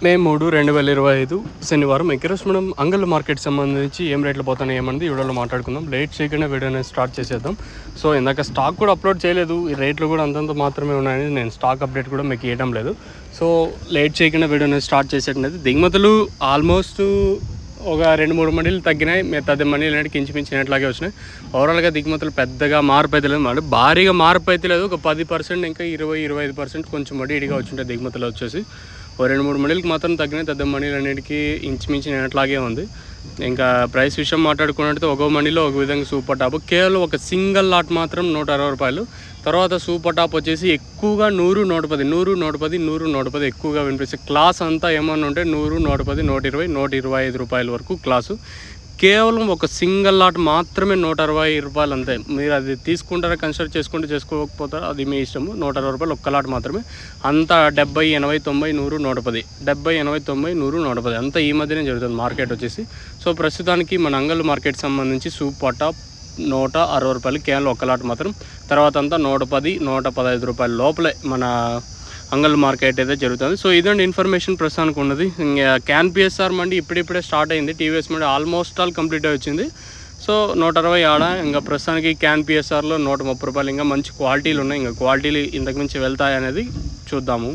మే 3, 2025 శనివారం. ఈరోజు మనం అంగళ్ళ మార్కెట్ సంబంధించి ఏం రేట్లు పోతున్నాయి ఏమన్నది వీడియోలో మాట్లాడుకుందాం. లేట్ చేయకుండా వీడియో అనేది స్టార్ట్ చేసేద్దాం. సో ఇందాక స్టాక్ కూడా అప్లోడ్ చేయలేదు, ఈ రేట్లు కూడా అంతంత మాత్రమే ఉన్నాయని నేను స్టాక్ అప్డేట్ కూడా మీకు ఇవ్వడం లేదు. సో లేట్ చేయకుండా వీడియో అనేది స్టార్ట్ చేసేటది. దిగుమతులు ఆల్మోస్ట్ ఒక 2-3 మండీలు తగ్గినాయి, మిగతా మండీలు అనేది కించిమించినట్లాగే వచ్చినాయి. ఓవరాల్గా దిగుమతులు పెద్దగా మార్పు అయితే లేదు, మళ్ళీ భారీగా మార్పు అయితే లేదు. ఒక 10%, ఇంకా 20-25% కొంచెం ఇడిగా వచ్చింటాయి దిగుమతులు వచ్చేసి. ఓ 2-3 మండీలకు మాత్రం తగ్గినాయి, పెద్ద మండీలు అన్నిటికీ ఇంచుమించినట్లాగే ఉంది. ఇంకా ప్రైస్ విషయం మాట్లాడుకున్నట్టు ఒక మండీలో ఒక విధంగా సూపర్ టాప్ కేవలం ఒక సింగిల్ లాట్ మాత్రం 160 రూపాయలు. తర్వాత సూపర్ టాప్ వచ్చేసి ఎక్కువగా 100, 110 ఎక్కువగా వినిపిస్తుంది. క్లాస్ అంతా ఏమన్నా ఉంటే 100, 110, 120, 125 రూపాయల వరకు క్లాసు. కేవలం ఒక సింగిల్ లాట్ మాత్రమే 160 రూపాయలు అంతే. మీరు అది తీసుకుంటారా, కన్సిడర్ చేసుకోకపోతారా అది మీ ఇష్టము. 160 రూపాయలు ఒక్క లాట్ మాత్రమే. అంతా 70, 80, 90, 100, 110, 70, 80, 90, 100, 110 అంతా ఈ మధ్యనే జరుగుతుంది మార్కెట్ వచ్చేసి. సో ప్రస్తుతానికి మన అంగళ్ళు మార్కెట్ సంబంధించి సూపర్ టాప్ 160 రూపాయలు కేవలం ఒక్క లాట్ మాత్రం. తర్వాత అంతా 110, 115 రూపాయల లోపలే మన అంగల్ మార్కెట్ అయితే జరుగుతుంది. సో ఇదండి ఇన్ఫర్మేషన్ ప్రస్తుతానికి ఉన్నది. ఇంకా క్యాన్ పిఎస్ఆర్ మండి ఇప్పుడిప్పుడే స్టార్ట్ అయింది. టీవీఎస్ మండి ఆల్మోస్ట్ ఆల్ కంప్లీట్ వచ్చింది. సో 160 ఆడ. ఇంకా ప్రస్తుతానికి క్యాన్ పిఎస్ఆర్లో 130 రూపాయలు. ఇంకా మంచి క్వాలిటీలు ఉన్నాయి, ఇంకా క్వాలిటీలు ఇంతకు మించి వెళ్తాయి అనేది చూద్దాము.